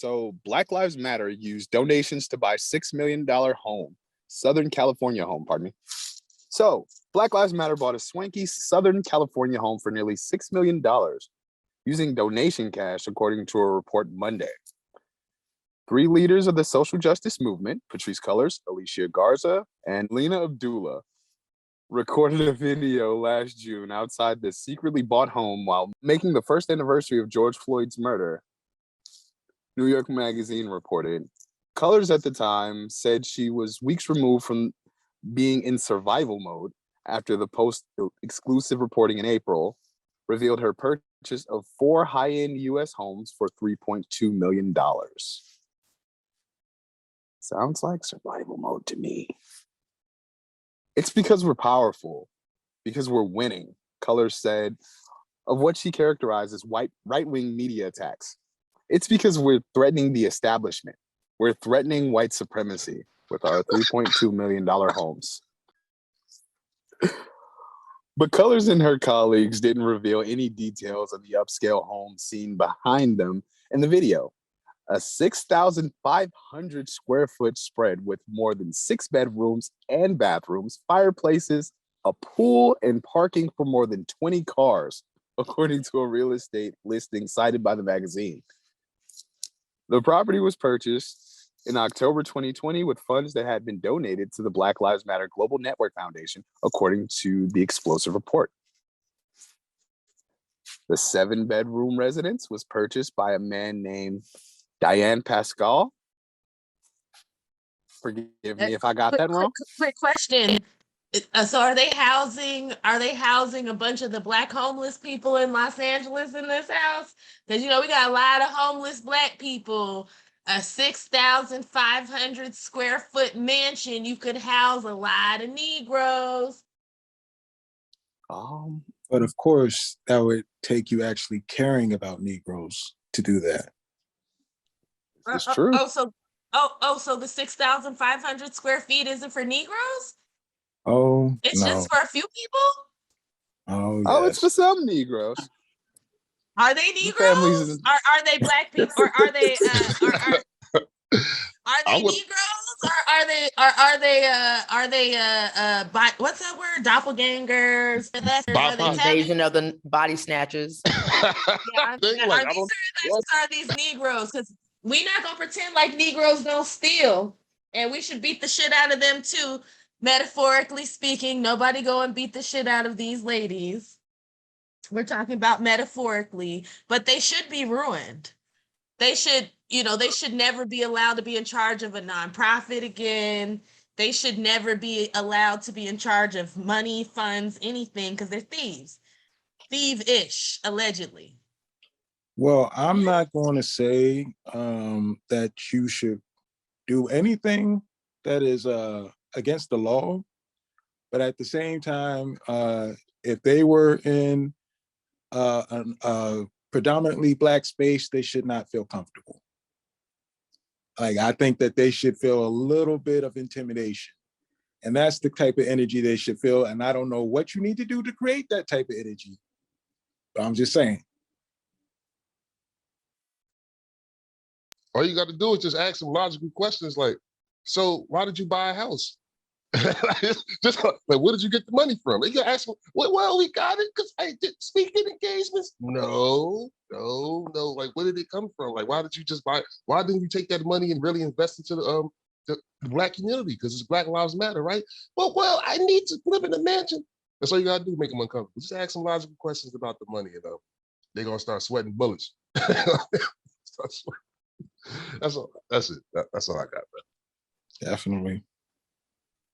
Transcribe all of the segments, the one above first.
So Black Lives Matter used donations to buy $6 million home, Southern California home, pardon me. So Black Lives Matter bought a swanky Southern California home for nearly $6 million using donation cash, according to a report Monday. 3 leaders of the social justice movement, Patrisse Cullors, Alicia Garza, and Lena Abdullah, recorded a video last June outside the secretly bought home while making the first anniversary of George Floyd's murder, New York Magazine reported. Cullors at the time said she was weeks removed from being in survival mode after the Post exclusive reporting in April revealed her purchase of 4 high-end US homes for $3.2 million. Sounds like survival mode to me. It's because we're powerful, because we're winning, Cullors said of what she characterized as right-wing media attacks. It's because we're threatening the establishment. We're threatening white supremacy with our $3.2 million homes. But Cullors and her colleagues didn't reveal any details of the upscale home seen behind them in the video. A 6,500 square foot spread with more than 6 bedrooms and bathrooms, fireplaces, a pool, and parking for more than 20 cars, according to a real estate listing cited by the magazine. The property was purchased in October 2020 with funds that had been donated to the Black Lives Matter Global Network Foundation, according to the explosive report. The 7-bedroom residence was purchased by a man named Diane Pascal. Forgive me if I got that wrong. Quick question. So are they housing a bunch of the Black homeless people in Los Angeles in this house? Because, we got a lot of homeless Black people. A 6,500 square foot mansion, you could house a lot of Negroes. But of course, that would take you actually caring about Negroes to do that. It's true. So the 6,500 square feet isn't for Negroes? Oh, it's no. just for a few people? Oh, yes. Oh, it's for some Negroes. Are they Negroes? Are they Black people? Or are they Negroes? Or are they what's that word? Doppelgangers? Invasion of the body snatchers. Are these Negroes? Because we're not gonna pretend like Negroes don't steal, and we should beat the shit out of them too. Metaphorically speaking, nobody go and beat the shit out of these ladies. We're talking about metaphorically, but they should be ruined. They should never be allowed to be in charge of a nonprofit again. They should never be allowed to be in charge of money, funds, anything, because they're thieves. Thief-ish, allegedly. Well, I'm not going to say that you should do anything that is against the law, but at the same time, if they were in a predominantly Black space, they should not feel comfortable. Like, I think that they should feel a little bit of intimidation, and that's the type of energy they should feel. And I don't know what you need to do to create that type of energy, but I'm just saying. All you got to do is just ask some logical questions like, so why did you buy a house? Just like, where did you get the money from? You can ask them, well, we got it because I did speaking engagements. No. Like, where did it come from? Like, why did you just buy it? Why didn't you take that money and really invest into the Black community? Because it's Black Lives Matter, right? Well, I need to live in a mansion. That's all you got to do, make them uncomfortable. Just ask some logical questions about the money, they're going to start sweating bullets. That's all. That's it. That's all I got, man. Definitely.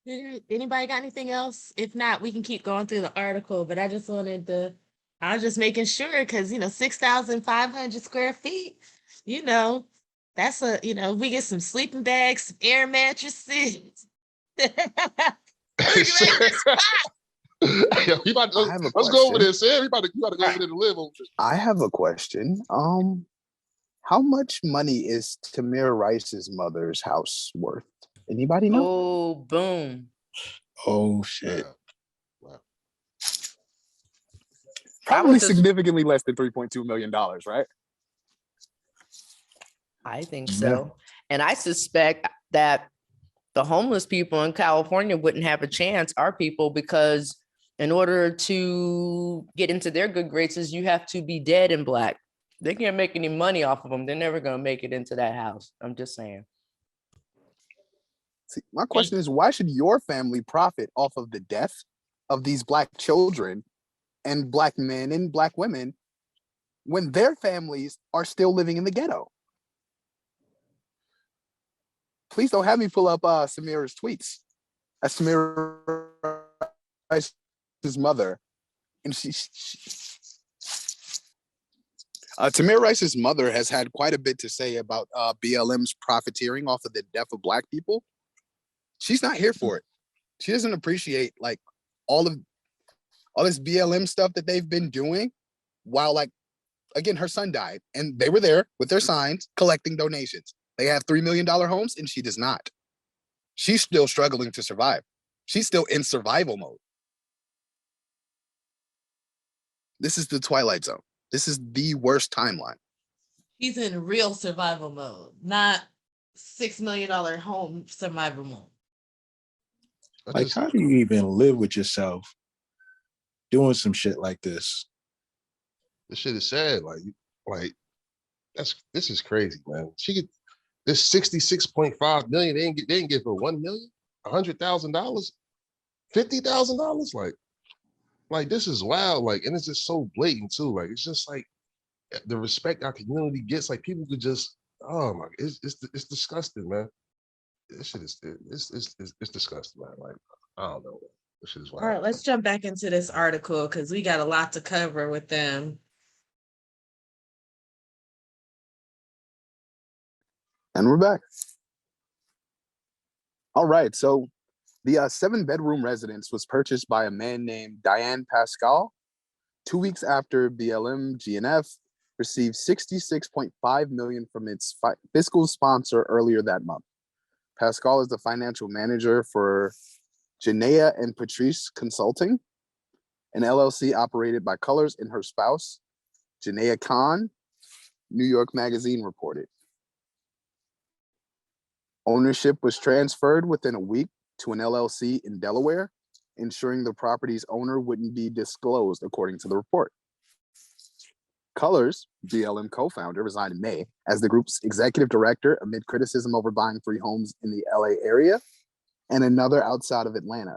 Anybody got anything else? If not, we can keep going through the article, but I was just making sure because, 6,500 square feet, that's we get some sleeping bags, some air mattresses. Let's go over there, Sam. You about to go over there to live over there. I have a question. How much money is Tamir Rice's mother's house worth? Anybody know? Oh, boom. Oh, shit. Wow. Probably significantly less than $3.2 million, right? I think Yeah. so. And I suspect that the homeless people in California wouldn't have a chance, our people, because in order to get into their good graces, you have to be dead and Black. They can't make any money off of them. They're never going to make it into that house. I'm just saying. See, my question is, why should your family profit off of the death of these Black children and Black men and Black women when their families are still living in the ghetto? Please don't have me pull up Samira's tweets. That's Samira Rice's mother. And Tamir Rice's mother has had quite a bit to say about BLM's profiteering off of the death of Black people. She's not here for it. She doesn't appreciate like all this BLM stuff that they've been doing while, like, again, her son died and they were there with their signs collecting donations. They have $3 million homes and she does not. She's still struggling to survive. She's still in survival mode. This is the Twilight Zone. This is the worst timeline. He's in real survival mode, not $6 million home survival mode. Like, how do you even live with yourself doing some shit like this? This shit is sad. Like this is crazy, man. She get this 66.5 million. They didn't give her 1 million, $100,000, $50,000. Like this is wild. Like, and it's just so blatant too. Like, it's just like the respect our community gets. Like, people could just, oh my, it's disgusting, man. This shit is it's disgusting, man. Like, I don't know. This shit is wild. All right, let's jump back into this article because we got a lot to cover with them. And we're back. All right, so the 7-bedroom residence was purchased by a man named Diane Pascal 2 weeks after BLM GNF received $66.5 million from its fiscal sponsor earlier that month. Pascal is the financial manager for Janaea and Patrice Consulting, an LLC operated by Colors and her spouse, Janaea Khan, New York Magazine reported. Ownership was transferred within a week to an LLC in Delaware, ensuring the property's owner wouldn't be disclosed, according to the report. Colors, BLM co-founder, resigned in May as the group's executive director amid criticism over buying 3 homes in the LA area and another outside of Atlanta.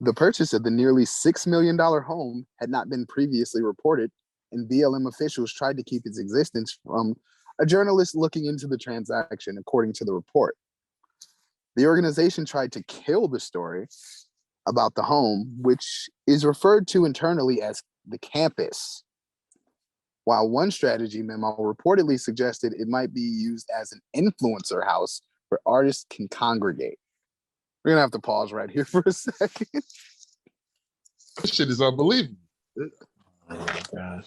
The purchase of the nearly $6 million home had not been previously reported, and BLM officials tried to keep its existence from a journalist looking into the transaction, according to the report. The organization tried to kill the story about the home, which is referred to internally as the campus. While one strategy memo reportedly suggested it might be used as an influencer house where artists can congregate. We're gonna have to pause right here for a second. This shit is unbelievable. Oh my God.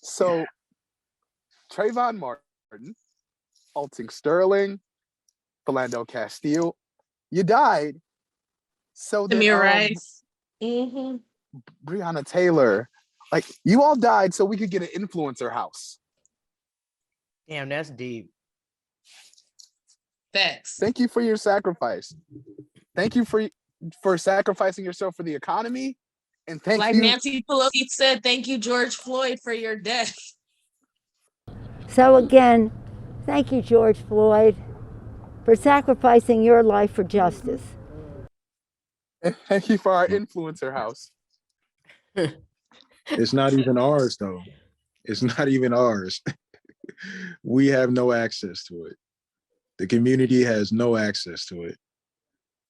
So Trayvon Martin, Alton Sterling, Philando Castile, you died. So that Tamir Rice. Mm-hmm. Breonna Taylor, like, you all died so we could get an influencer house. Damn, that's deep. Facts. Thank you for your sacrifice. Thank you for sacrificing yourself for the economy. And thank Like you. Nancy Pelosi said, thank you, George Floyd, for your death. So again, thank you, George Floyd, for sacrificing your life for justice. And thank you for our influencer house. It's not even ours, though. It's not even ours. We have no access to it. The community has no access to it.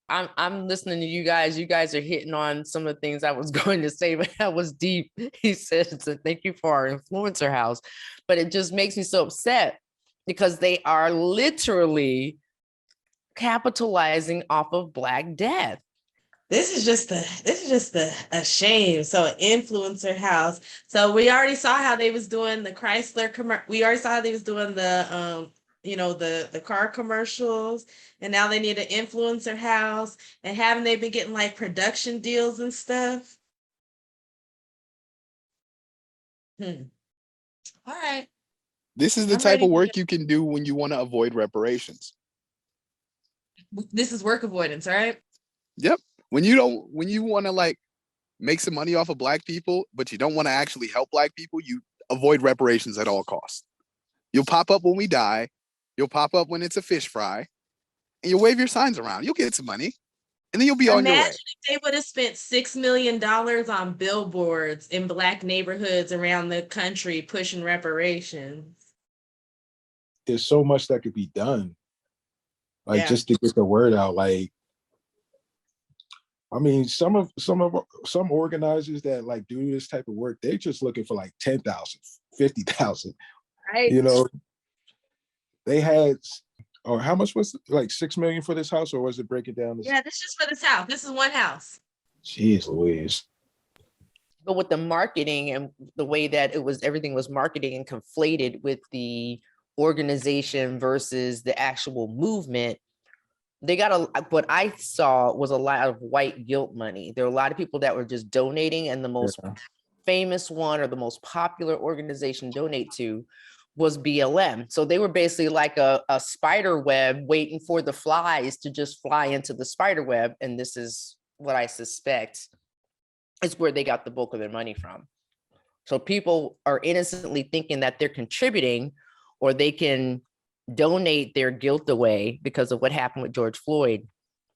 I'm listening to you guys. You guys are hitting on some of the things I was going to say, but that was deep. He said, so thank you for our influencer house. But it just makes me so upset because they are literally capitalizing off of Black death. This is just a shame. So an influencer house. So we already saw how they was doing the Chrysler we already saw how they was doing the the car commercials, and now they need an influencer house. And haven't they been getting like production deals and stuff? All right. This is the I'm type ready of to work you can do when you want to avoid reparations. This is work avoidance, all right? Yep. When you want to like make some money off of Black people, but you don't want to actually help Black people, you avoid reparations at all costs. You'll pop up when we die. You'll pop up when it's a fish fry, and you'll wave your signs around. You'll get some money, and then you'll be on your way. Imagine if they would have spent $6 million on billboards in Black neighborhoods around the country pushing reparations. There's so much that could be done, like Yeah. just to get the word out. Like, I mean, some organizers that like do this type of work, they're just looking for like 10,000, 50,000. Right. You know, they had, or how much was it? Like 6 million for this house, or was it breaking down? Yeah, this is for this house. This is one house. Jeez Louise. But with the marketing and the way that everything was marketing and conflated with the organization versus the actual movement, they got what I saw was a lot of white guilt money. There were a lot of people that were just donating, and the most famous one or the most popular organization to donate to was BLM. So they were basically like a spider web waiting for the flies to just fly into the spider web. And this is what I suspect is where they got the bulk of their money from. So people are innocently thinking that they're contributing, or they can donate their guilt away because of what happened with George Floyd.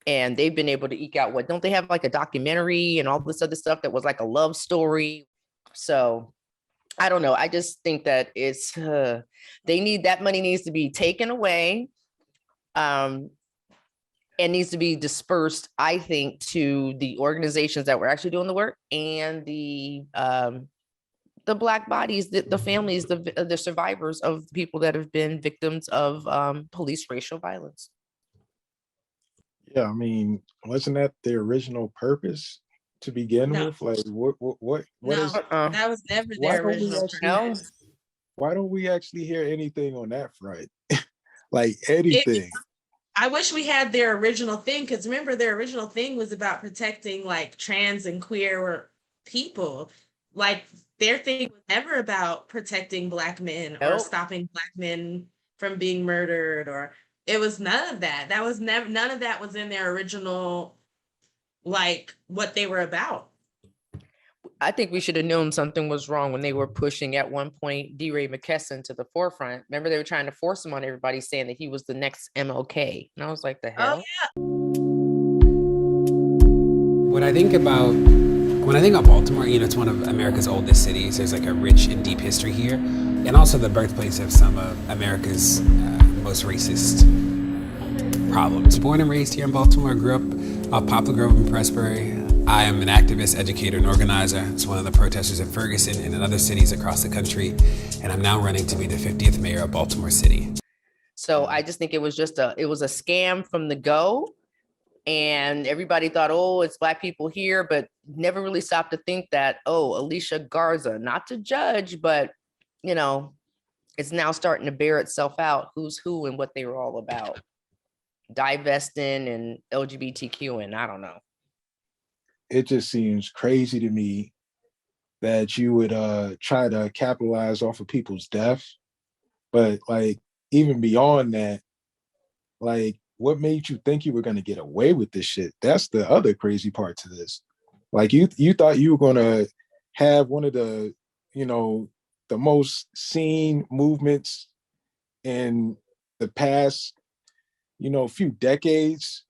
And they've been able to eke out what, don't they have like a documentary and all this other stuff that was like a love story? So I don't know. I just think that it's, that money needs to be taken away. And needs to be dispersed, I think, to the organizations that were actually doing the work, and the Black bodies, the families, the survivors of people that have been victims of police racial violence. Yeah, I mean, wasn't that the original purpose to begin with? Like, what is? That was never their original purpose. Why don't we actually hear anything on that front? Like anything. I wish we had their original thing, because remember, their original thing was about protecting like trans and queer people. Like, their thing was never about protecting Black men or stopping Black men from being murdered, or it was none of that. That was never, none of that was in their original, like what they were about. I think we should have known something was wrong when they were pushing at one point DeRay McKesson to the forefront. Remember, they were trying to force him on everybody, saying that he was the next MLK. And I was like, the hell? Oh, yeah. When I think about Baltimore, it's one of America's oldest cities. There's like a rich and deep history here, and also the birthplace of some of America's most racist problems. Born and raised here in Baltimore, grew up off Poplar Grove and Pressbury. I am an activist, educator, and organizer. It's one of the protesters in Ferguson and in other cities across the country, and I'm now running to be the 50th mayor of Baltimore City. So I just think it was a scam from the go. And everybody thought, oh, it's Black people here, but never really stopped to think that, oh, Alicia Garza, not to judge, but, it's now starting to bear itself out who's who and what they were all about. Divesting and LGBTQ, and I don't know. It just seems crazy to me that you would try to capitalize off of people's death. But like, even beyond that, like, what made you think you were going to get away with this shit? That's the other crazy part to this. Like, you thought you were going to have one of the, the most seen movements in the past, few decades.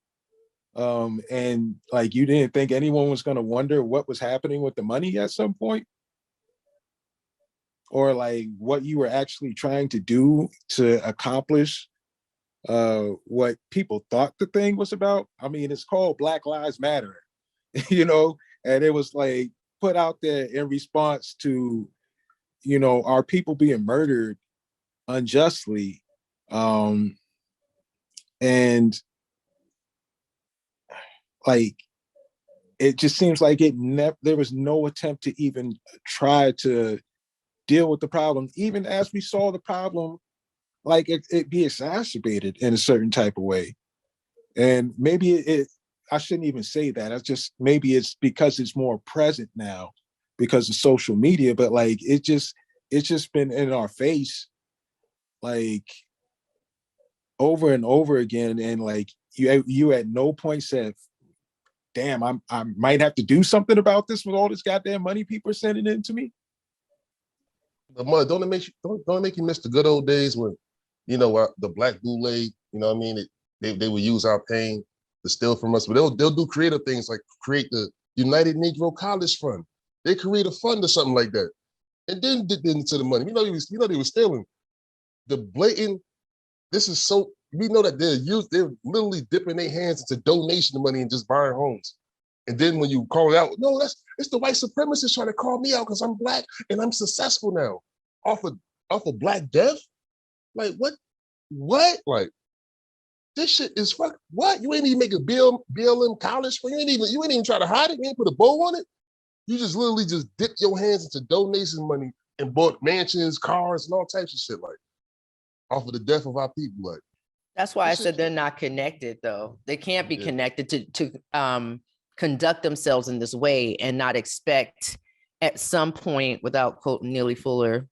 And like, you didn't think anyone was going to wonder what was happening with the money at some point, or like what you were actually trying to do to accomplish what people thought the thing was about. I mean, it's called Black Lives Matter, and it was like put out there in response to, our people being murdered unjustly. And like, it just seems like there was no attempt to even try to deal with the problem, even as we saw the problem, like it be exacerbated in a certain type of way. And maybe I shouldn't even say that. Maybe it's because it's more present now because of social media, but like, it's just been in our face like over and over again, and like you at no point said, damn, I might have to do something about this with all this goddamn money people are sending in to me. The money, don't it make you miss the good old days when, you know, the black boule, you know what I mean? They would use our pain to steal from us, but they'll do creative things like create the United Negro College Fund. They create a fund or something like that, and then did into the money. They were stealing. The blatant. This is so. We know that they're literally dipping their hands into donation money and just buying homes. And then when you call it out, no, it's the white supremacists trying to call me out because I'm black and I'm successful now, off of Black death. Like what? Like this shit is fuck. What? You ain't even make a BLM college for you ain't even try to hide it. You ain't put a bow on it. You just literally just dipped your hands into donation money and bought mansions, cars, and all types of shit, like off of the death of our people. Like that's why I said they're not connected, though. They can't be connected to conduct themselves in this way and not expect at some point, without quoting Neely Fuller,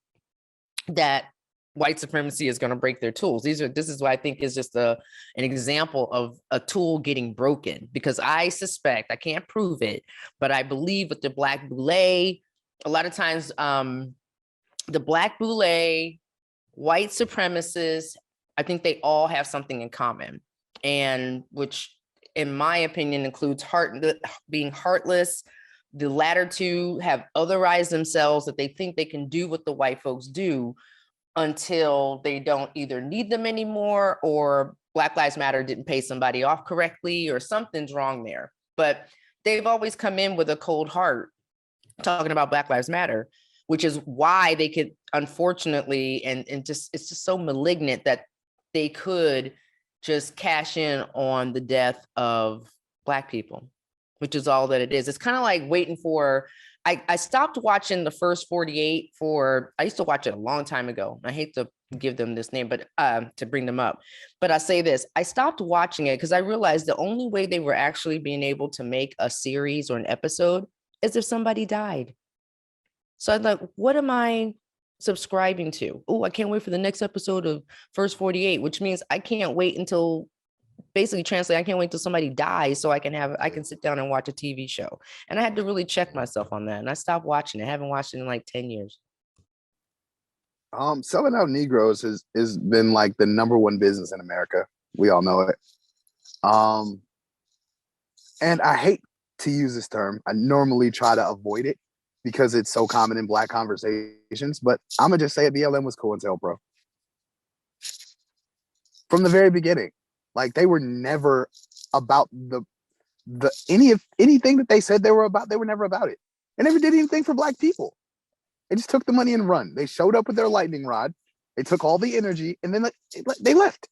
that white supremacy is going to break their tools. This is what I think is just an example of a tool getting broken, because I suspect, I can't prove it, but I believe with the Black Boule, a lot of times the Black Boule, white supremacists, I think they all have something in common, and which in my opinion includes being heartless. The latter two have otherized themselves, that they think they can do what the white folks do until they don't either need them anymore, or Black Lives Matter didn't pay somebody off correctly, or something's wrong there. But they've always come in with a cold heart talking about Black Lives Matter, which is why they could, unfortunately, and just it's just so malignant that they could just cash in on the death of Black people, which is all that it is. It's kind of like waiting for, I stopped watching the first 48 I used to watch it a long time ago. I hate to give them this name, but to bring them up. But I say this, I stopped watching it because I realized the only way they were actually being able to make a series or an episode is if somebody died. So I'm like, what am I subscribing to? Oh, I can't wait for the next episode of First 48, which means I can't wait until, basically translate, I can't wait until somebody dies so I can sit down and watch a TV show. And I had to really check myself on that. And I stopped watching it. I haven't watched it in like 10 years. Selling out Negroes has been like the #1 business in America. We all know it. And I hate to use this term. I normally try to avoid it because it's so common in Black conversations, but I'm gonna just say it, BLM was COINTELPRO. From the very beginning. Like they were never about anything that they said they were about, they were never about it. They never did anything for Black people. They just took the money and run. They showed up with their lightning rod. They took all the energy and then they left.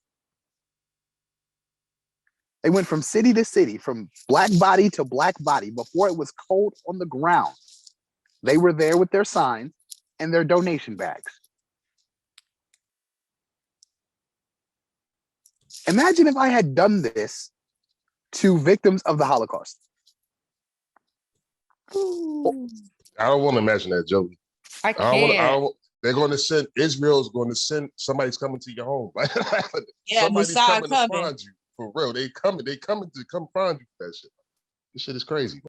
They went from city to city, from Black body to Black body before it was cold on the ground. They were there with their signs and their donation bags. Imagine if I had done this to victims of the Holocaust. I don't want to imagine that, Joey. I can't. They're going to send, Israel's going to send, somebody's coming to your home. Yeah, somebody's Mossad coming to find you. For real. They coming to come find you for that shit. This shit is crazy.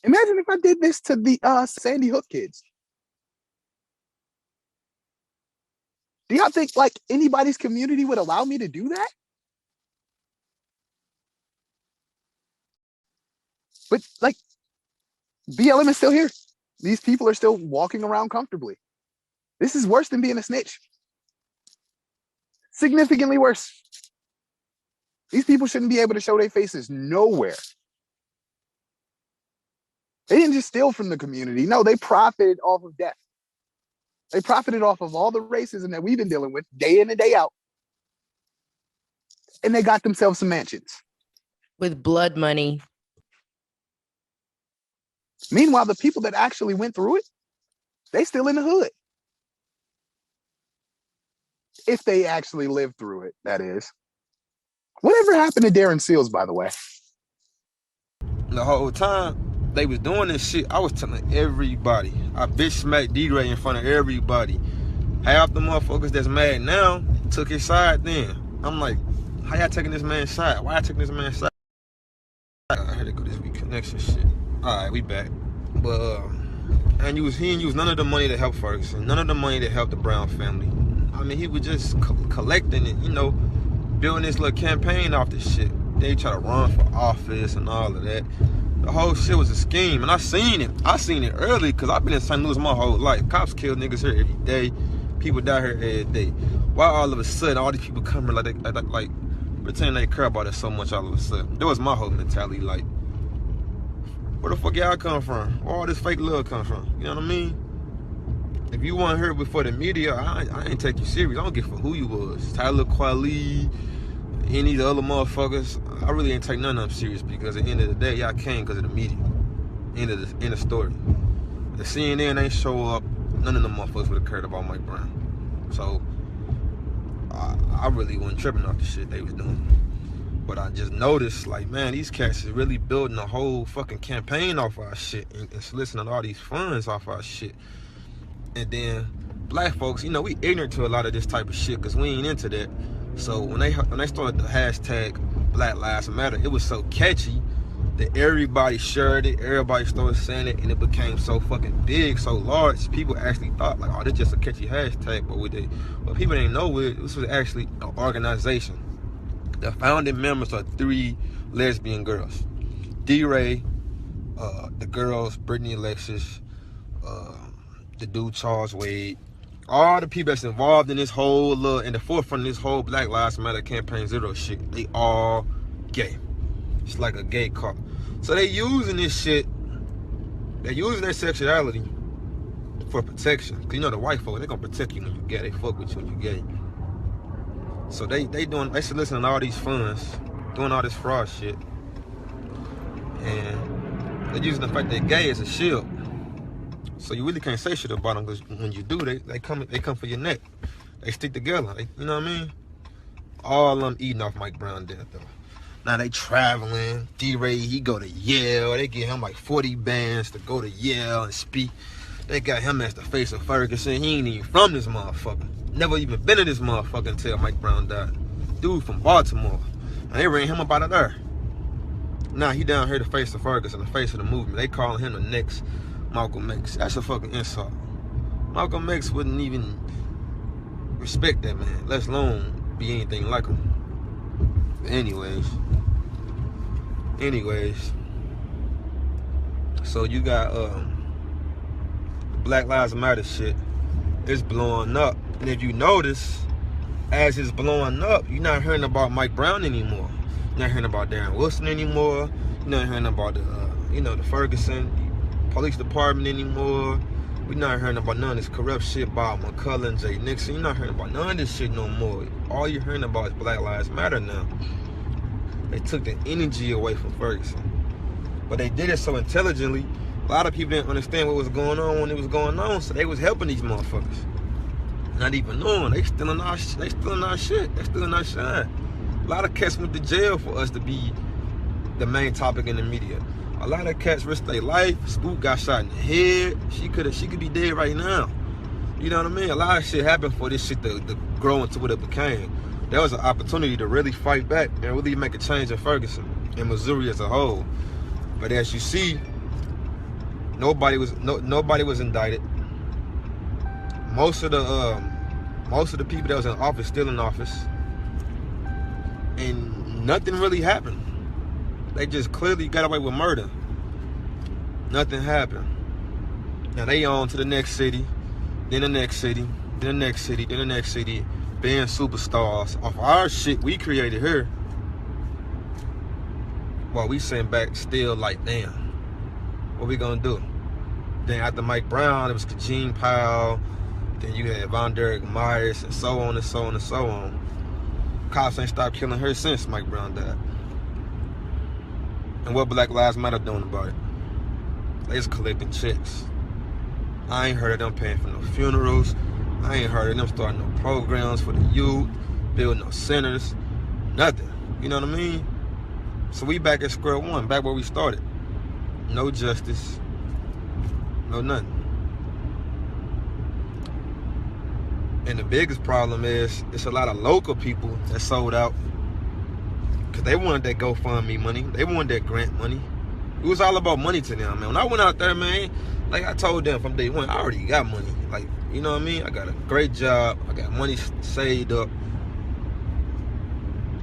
Imagine if I did this to the Sandy Hook kids. Do y'all think like anybody's community would allow me to do that? But like BLM is still here. These people are still walking around comfortably. This is worse than being a snitch. Significantly worse. These people shouldn't be able to show their faces nowhere. They didn't just steal from the community. No, they profited off of death. They profited off of all the racism that we've been dealing with day in and day out. And they got themselves some mansions. With blood money. Meanwhile, the people that actually went through it, they still in the hood. If they actually lived through it, that is. Whatever happened to Darren Seals, by the way? The whole time they was doing this shit, I was telling everybody. I bitch smacked D-Ray in front of everybody. half the motherfuckers that's mad now took his side then. I'm like, how y'all taking this man's side? Why y'all taking this man's side? I had to go this week connection shit. Alright, we back. But and he didn't use none of the money to help Ferguson, none of the money to help the Brown family. I mean, he was just collecting it, building this little campaign off this shit. They try to run for office and all of that. The whole shit was a scheme, and I seen it early because I've been in St. Louis my whole life. Cops kill niggas here every day. People die here every day. Why all of a sudden all these people come here like pretend they care about it so much all of a sudden? That was my whole mentality. Like, where the fuck y'all come from? Where all this fake love come from? You know what I mean? If you weren't here before the media, I ain't take you serious. I don't give a fuck who you was. Tyler Quali, any of the other motherfuckers, I really ain't take none of them serious because at the end of the day, y'all came because of the media. End of story. The CNN ain't show up, none of them motherfuckers would have cared about Mike Brown. So I really wasn't tripping off the shit they was doing. But I just noticed, like, man, these cats is really building a whole fucking campaign off our shit and soliciting all these funds off our shit. And then black folks, we ignorant to a lot of this type of shit because we ain't into that. So when they started the hashtag Black Lives Matter, it was so catchy that everybody shared it, everybody started saying it, and it became so fucking big, so large. People actually thought like, oh, this just a catchy hashtag, but people didn't know this was actually an organization. The founding members are 3 lesbian girls. D-Ray, the girls, Brittany Alexis, the dude Charles Wade, all the people that's involved in this whole in the forefront of this whole Black Lives Matter Campaign Zero shit, they all gay. It's like a gay cult. So they using this shit, they're using their sexuality for protection. Cause the white folk, they gonna protect you when you gay. They fuck with you when you gay. So they soliciting all these funds, doing all this fraud shit. And they're using the fact they're gay as a shield. So you really can't say shit about them because when you do, they come for your neck. They stick together. You know what I mean? All of them eating off Mike Brown death though. Now they traveling. D-Ray, he go to Yale. They give him like 40 bands to go to Yale and speak. They got him as the face of Ferguson. He ain't even from this motherfucker. Never even been to this motherfucker until Mike Brown died. Dude from Baltimore. And they ran him up out of there. Now he down here the face of Ferguson, the face of the movement. They calling him the next Malcolm X. That's a fucking insult. Malcolm X wouldn't even respect that man, let alone be anything like him. But anyways, so you got the Black Lives Matter shit. It's blowing up, and if you notice, as it's blowing up, you're not hearing about Mike Brown anymore. You're not hearing about Darren Wilson anymore. You're not hearing about the Ferguson Police Department anymore. We're not hearing about none of this corrupt shit about McCullough, Jay Nixon. You're not hearing about none of this shit no more. All you're hearing about is Black Lives Matter now. They took the energy away from Ferguson. But they did it so intelligently, a lot of people didn't understand what was going on when it was going on, so they was helping these motherfuckers. Not even knowing, they stealing our shit, they stealing our shine. A lot of cats went to jail for us to be the main topic in the media. A lot of cats risked their life. Spook got shot in the head. She could be dead right now. You know what I mean? A lot of shit happened for this shit to grow into what it became. There was an opportunity to really fight back and really make a change in Ferguson and Missouri as a whole. But as you see, nobody was indicted. Most of the people that was in office still in office, and nothing really happened. They just clearly got away with murder. Nothing happened. Now they on to the next city, then the next city, then the next city, then the next city, being superstars off our shit we created here. While we sitting back still like, damn, what we gonna do? Then after Mike Brown, it was Eugene Powell. Then you had Von Derek Myers, and so on and so on and so on. Cops ain't stopped killing her since Mike Brown died. And what Black Lives Matter doing about it? They just collecting checks. I ain't heard of them paying for no funerals. I ain't heard of them starting no programs for the youth, building no centers, nothing. You know what I mean? So we back at square one, back where we started. No justice, no nothing. And the biggest problem is it's a lot of local people that sold out because they wanted that GoFundMe money. They wanted that grant money. It was all about money to them, man. When I went out there, man, like I told them from day one, I already got money. Like, you know what I mean? I got a great job. I got money saved up.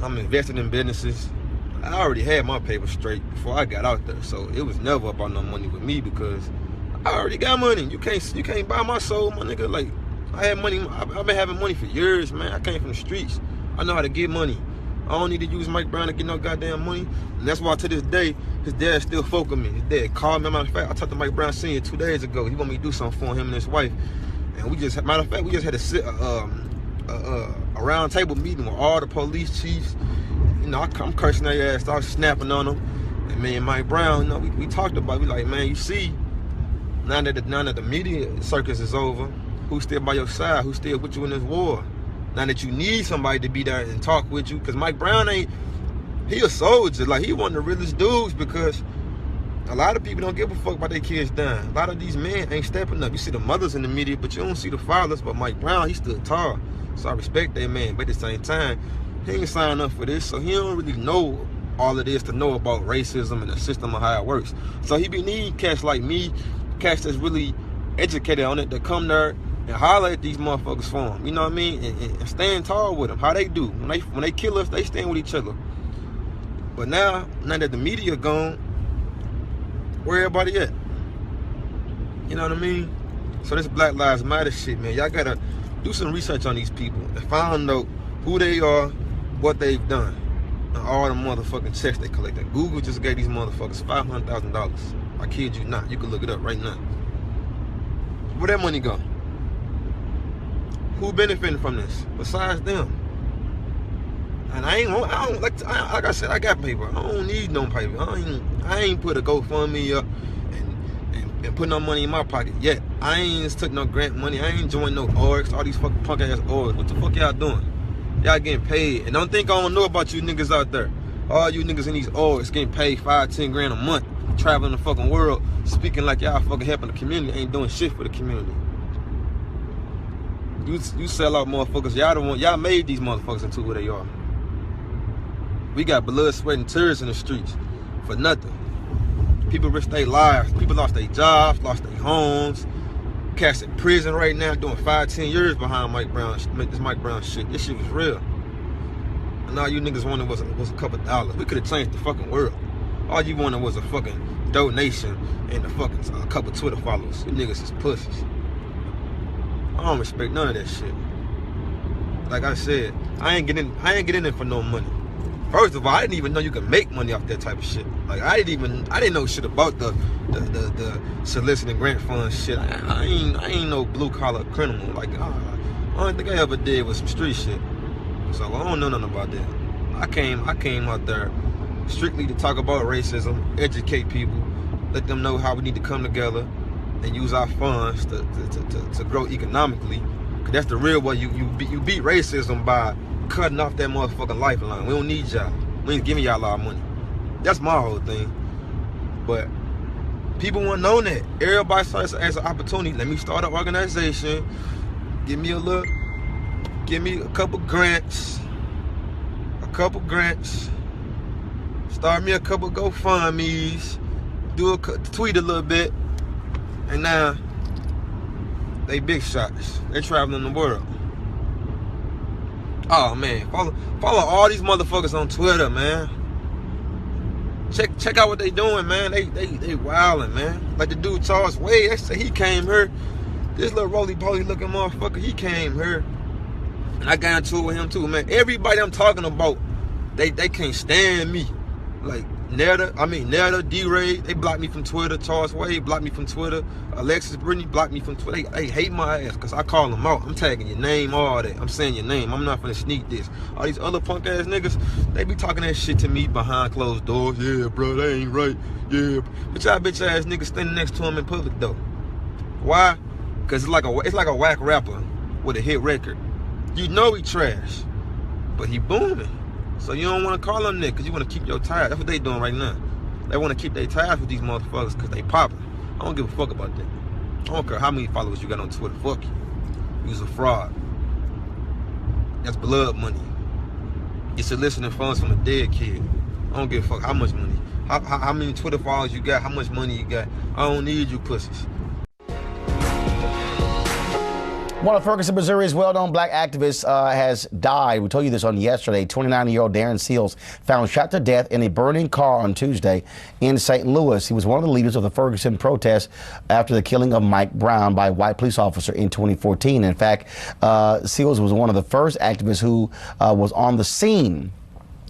I'm invested in businesses. I already had my paper straight before I got out there. So it was never about no money with me because I already got money. You can't buy my soul, my nigga. Like, I had money. I've been having money for years, man. I came from the streets. I know how to get money. I don't need to use Mike Brown to get no goddamn money. And that's why to this day, his dad still fuck with me. His dad called me. Matter of fact, I talked to Mike Brown Sr. 2 days ago. He want me to do something for him and his wife. And matter of fact, we just had to sit a round table meeting with all the police chiefs. You know, I'm cursing their ass, start snapping on them. And me and Mike Brown, you know, we talked about it. We like, man, you see, now that the media circus is over, who's still by your side? Who's still with you in this war? Now that you need somebody to be there and talk with you, because Mike Brown he a soldier. Like, he one of the realest dudes because a lot of people don't give a fuck about their kids dying. A lot of these men ain't stepping up. You see the mothers in the media, but you don't see the fathers. But Mike Brown, he stood tall. So I respect that man. But at the same time, he ain't signed up for this, so he don't really know all of this to know about racism and the system of how it works. So he be needing cats like me, cats that's really educated on it, to come there and holler at these motherfuckers for them. You know what I mean? And stand tall with them. How they do. When they kill us, they stand with each other. But now that the media gone, where everybody at? You know what I mean? So this Black Lives Matter shit, man, y'all gotta do some research on these people and find out who they are, what they've done, and all the motherfucking checks they collected. Google just gave these motherfuckers $500,000. I kid you not. You can look it up right now. Where that money go? Who benefiting from this besides them? And like I said, I got paper. I don't need no paper. I ain't put a GoFundMe up and put no money in my pocket yet. I ain't took no grant money. I ain't joined no orgs. All these fucking punk ass orgs. What the fuck y'all doing? Y'all getting paid. And don't think I don't know about you niggas out there. All you niggas in these orgs getting paid $5-10 grand a month, traveling the fucking world, speaking like y'all fucking helping the community, ain't doing shit for the community. You sell out motherfuckers. Y'all made these motherfuckers into who they are. We got blood, sweat, and tears in the streets for nothing. People risked their lives. People lost their jobs, lost their homes. Cats in prison right now doing 5-10 years behind this Mike Brown shit. This shit was real. And all you niggas wanted was a couple dollars. We could have changed the fucking world. All you wanted was a fucking donation and a couple Twitter followers. You niggas is pussies. I don't respect none of that shit. Like I said, I ain't getting in it for no money. First of all, I didn't even know you could make money off that type of shit. Like, I didn't know shit about the soliciting grant fund shit. I ain't no blue collar criminal. Like, only thing I ever did was some street shit. So I don't know nothing about that. I came out there strictly to talk about racism, educate people, let them know how we need to come together and use our funds to grow economically. Cause that's the real way you beat racism, by cutting off that motherfucking lifeline. We don't need y'all. We ain't giving y'all our money. That's my whole thing. But people want to know that. Everybody starts as an opportunity. Let me start an organization. Give me a couple grants. Start me a couple GoFundMes. Tweet a little bit. And now they big shots. They traveling the world. Oh man, follow all these motherfuckers on Twitter, man. Check out what they doing, man. They wilding, man. Like the dude Charles Wade, they say he came here. This little roly-poly looking motherfucker, he came here. And I got into it with him too, man. Everybody I'm talking about, they can't stand me. Like Netta, D-Ray, they blocked me from Twitter. Charles Wade blocked me from Twitter. Alexis Brittany blocked me from Twitter. They hate my ass because I call them out. I'm tagging your name, all that. I'm saying your name. I'm not finna sneak this. All these other punk ass niggas, they be talking that shit to me behind closed doors. Yeah, bro, that ain't right. Yeah, but y'all bitch ass niggas standing next to him in public though. Why? Because it's like a whack rapper with a hit record. You know he trash, but he booming. So you don't want to call them niggas because you want to keep your ties. That's what they doing right now. They want to keep their ties with these motherfuckers because they popping. I don't give a fuck about that. I don't care how many followers you got on Twitter. Fuck you. You's a fraud. That's blood money. It's soliciting funds from a dead kid. I don't give a fuck how much money. How many Twitter followers you got, how much money you got. I don't need you pussies. One of Ferguson, Missouri's well-known black activists has died. We told you this on yesterday. 29-year-old Darren Seals found shot to death in a burning car on Tuesday in St. Louis. He was one of the leaders of the Ferguson protest after the killing of Mike Brown by a white police officer in 2014. In fact, Seals was one of the first activists who was on the scene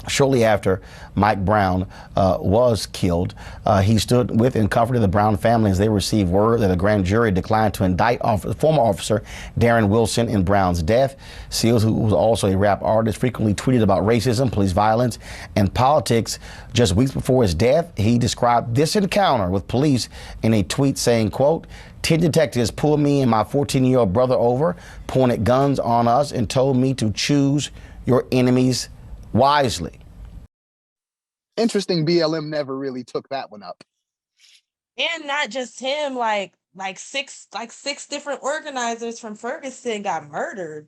shortly after Mike Brown was killed. He stood with and comforted the Brown family as they received word that a grand jury declined to indict former officer Darren Wilson in Brown's death. Seals, who was also a rap artist, frequently tweeted about racism, police violence, and politics. Just weeks before his death, he described this encounter with police in a tweet saying, quote, 10 detectives pulled me and my 14-year-old brother over, pointed guns on us, and told me to choose your enemies wisely. Interesting, BLM never really took that one up. And not just him, like six different organizers from Ferguson got murdered.